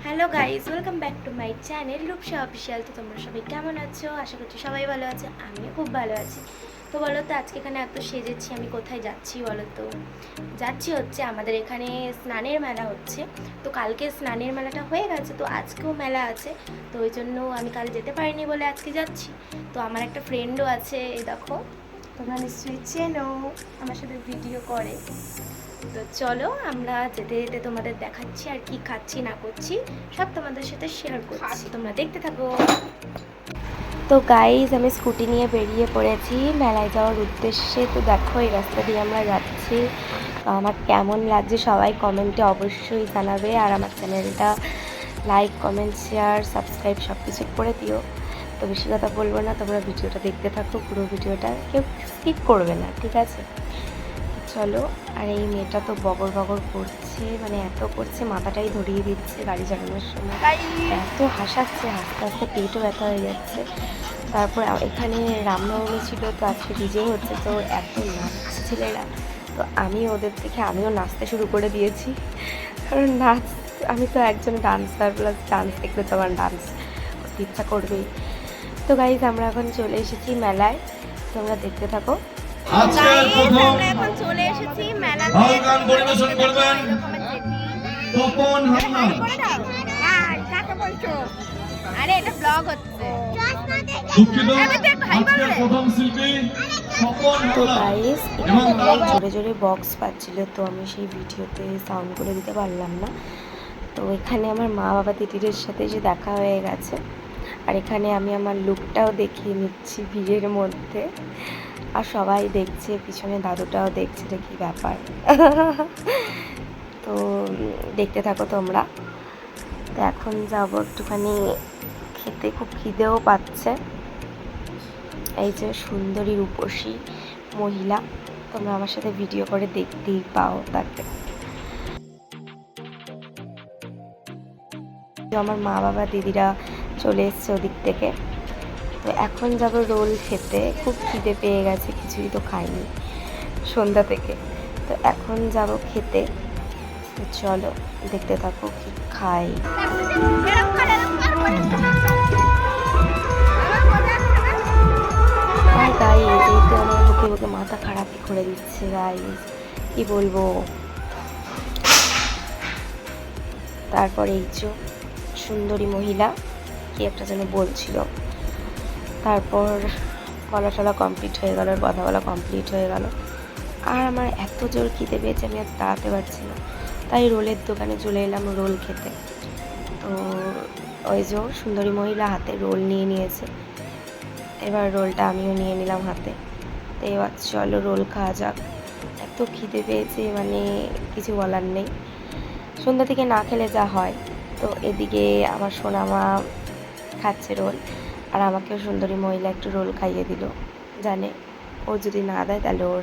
Hello guys, welcome back to my channel Rupsa official. তো তোমরা সবাই কেমন আছো? আশা করছি সবাই ভালো আছো, আমিও খুব ভালো আছি। তো বলো তো আজকে এখানে এত সেজেছি, আমি কোথায় যাচ্ছি বলো তো? যাচ্ছি হচ্ছে আমাদের এখানে স্নানের মেলা হচ্ছে। তো কালকে স্নানের মেলাটা হয়ে গেছে, তো আজকেও মেলা আছে। তো ওই জন্য আমি কাল যেতে পারিনি বলে আজকে যাচ্ছি। তো আমার একটা ফ্রেন্ডও আছে, এই দেখো, তোমরা নিশ্চয়ই চেনো, আমার সাথে ভিডিও করে। তো চলো আমরা যেতে যেতে তোমাদের দেখাচ্ছি আর কি খাচ্ছি না করছি সব তোমাদের সাথে শেয়ার করছি, তোমরা দেখতে থাকো। তো গাইজ আমি স্কুটি নিয়ে বেরিয়ে পড়েছি মেলায় যাওয়ার উদ্দেশ্যে। তো দেখো এই রাস্তা দিয়ে আমরা যাচ্ছি। আমার কেমন লাগছে সবাই কমেন্টে অবশ্যই জানাবে, আর আমার চ্যানেলটা লাইক কমেন্ট শেয়ার সাবস্ক্রাইব সব কিছু করে দিও। তো বেশি কথা বলবো না, তোমরা ভিডিওটা দেখতে থাকো, পুরো ভিডিওটা কেউ স্কিপ করবে না, ঠিক আছে? চলো। আর এই মেয়েটা তো বগর বগর করছে, মানে এত করছে মাথাটাই ধরিয়ে দিচ্ছে গাড়ি চালানোর সময়, এত হাসাচ্ছে, হাসতে হাসতে পেটও ব্যথা হয়ে যাচ্ছে। তারপর এখানে রামনবমী ছিল, তো আজকে ডিজে হচ্ছে, তো এত নাচছে ছেলেরা। তো আমি ওদের দেখে আমিও নাচতে শুরু করে দিয়েছি, কারণ নাচ, আমি তো একজন ডান্সার, প্লাস ডান্স দেখলে তো আমার ডান্স করতে ইচ্ছা করবেই। তো গাইজ আমরা এখন চলে এসেছি মেলায়, তোমরা দেখতে থাকো। আমরা এখন চলে এসেছি মেলাতে। গান পরিবেশন করবেন তপন হালদার। আরে এটা ব্লগ হচ্ছে। তো গাইস এখানে জোরে জোরে বক্স পাচ্ছিল, তো আমি সেই ভিডিওতে সাউন্ড করে দিতে পারলাম না। তো এখানে আমার মা বাবা দিদিদের সাথে যে দেখা হয়ে গেছে, আর এখানে আমি আমার লুকটাও দেখিয়ে নিচ্ছি ভিড়ের মধ্যে, আর সবাই দেখছে, পিছনে দাদুটাও দেখছে যে কী ব্যাপার। তো দেখতে থাকো তোমরা। তো এখন যাবো একটুখানি খেতে, খুব খিদেও পাচ্ছে। এই যে সুন্দরী রূপসী মহিলা, তোমরা আমার সাথে ভিডিও করে দেখতেই পাও তাকে। আমার মা বাবা দিদিরা চলে এসছে ওদিক থেকে। তো এখন যাব রোল খেতে, খুব খিদে পেয়ে গেছে, কিছুই তো খাইনি সন্ধ্যা থেকে। তো এখন যাব খেতে, তো চলো দেখতে থাকো কি খাই। আর গাইজ এই তো আমার বুকে বুকে মাথা খারাপই করে দিচ্ছে গাইজ, কি বলবো। তারপরে এই যে সুন্দরী মহিলা কি একটা যেন বলছিল, তারপর বলা টলা কমপ্লিট হয়ে গেল, কথা বলা কমপ্লিট হয়ে গেল। আর আমার এত জোর খিদে পেয়েছে, আমি আর দাঁড়াতে পারছি না, তাই রোলের দোকানে চলে এলাম রোল খেতে। তো ওই যে সুন্দরী মহিলা হাতে রোল নিয়ে নিয়েছে, এবার রোলটা আমিও নিয়ে নিলাম হাতে। তো এবার চলো রোল খাওয়া যাক, এত খিদে পেয়েছে মানে কিছু বলার নেই, সন্ধ্যা থেকে না খেলে যা হয়। তো এদিকে আমার সোনামা খাচ্ছে রোল, আর আমাকেও সুন্দরী মহিলা একটু রোল খাইয়ে দিল, জানে ও যদি না দেয় তাহলে ওর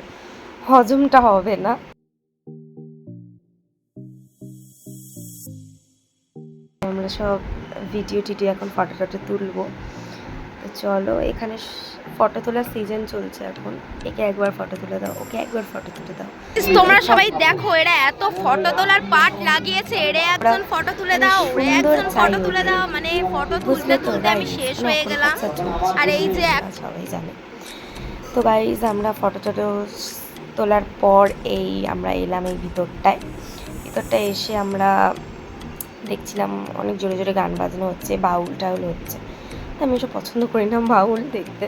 হজমটা হবে না। আমরা সব ভিডিও টিডিও এখন ফটো টটো তুলবো। তো চলো, এখানে ফটো তোলার সিজন চলছে এখন, একে একবার ফটো তুলে দাও, ওকে একবার ফটো তুলে দাও। তোমরা সবাই দেখো, এরা এত ফটো তোলার পার্ট লাগিয়েছে, এরা একজন ফটো তুলে দাও, ওরে একজন ফটো তুলে দাও, মানে ফটো তুলতে তুলতে আমি শেষ হয়ে গেলাম। আর এই যে সবাই জানে। তো গাইজ আমরা ফটো টটো তোলার পর এই আমরা এলাম এই ভিতরটায় এসে আমরা দেখছিলাম অনেক জোরে জোরে গান বাজনা হচ্ছে, বাউল টাউল হচ্ছে। আমি এসব পছন্দ করি না বাউল দেখতে,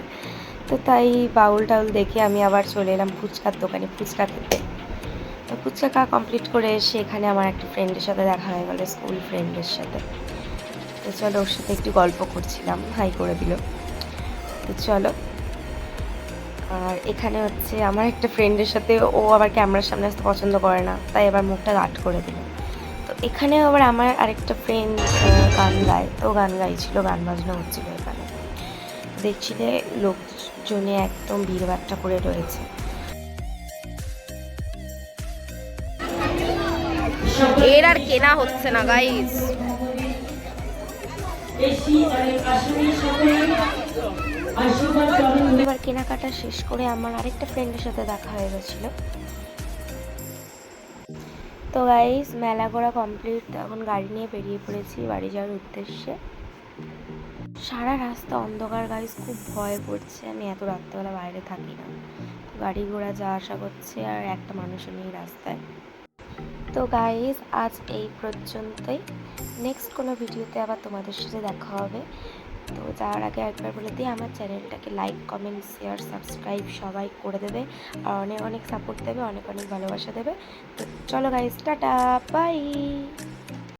তো তাই বাউল টাউল দেখে আমি আবার চলে এলাম ফুচকার দোকানে ফুচকা খেতে। তো ফুচকা খাওয়া কমপ্লিট করে এসে এখানে আমার একটা ফ্রেন্ডের সাথে দেখা হয়ে গেলো, স্কুল ফ্রেন্ডের সাথে। তো চলো ওর সাথে একটু গল্প করছিলাম, হাই করে দিল। তো চলো, আর এখানে হচ্ছে আমার একটা ফ্রেন্ডের সাথে, ও আবার ক্যামেরার সামনে আসতে পছন্দ করে না, তাই আবার মুখটা গাট করে দিল। তো এখানে আবার আমার আরেকটা ফ্রেন্ড গান গায়, তো গান গাইছিল, গান বাজনা হচ্ছিল এখানে, দেখছিলে লোকজনে একদম ভিড়ভাট্টা করে রয়েছে। এর আর কেনা হচ্ছে না গাইস। এবার কেনাকাটা শেষ করে আমার আরেকটা ফ্রেন্ডের সাথে দেখা হয়ে গেছিলো। তো গাইস মেলা ঘোরা কমপ্লিট, এখন গাড়ি নিয়ে বেরিয়ে পড়েছি বাড়ি যাওয়ার উদ্দেশ্যে। সারা রাস্তা অন্ধকার গাইস, খুব ভয় করছে। আমি এত রাত্রেবেলা বাইরে থাকি না, গাড়ি ঘোড়া যা আসা করছে আর একটা মানুষও নেই রাস্তায়। তো গাইস আজ এই পর্যন্তই, নেক্সট কোনো ভিডিওতে আবার তোমাদের সাথে দেখা হবে। তো যাওয়ার আগে একবার বলে দিই, আমার চ্যানেলটাকে লাইক কমেন্ট শেয়ার সাবস্ক্রাইব সবাই করে দেবে, আর অনেক অনেক সাপোর্ট দেবে, অনেক অনেক ভালোবাসা দেবে। তো চলো গাইস, টাটা বাই।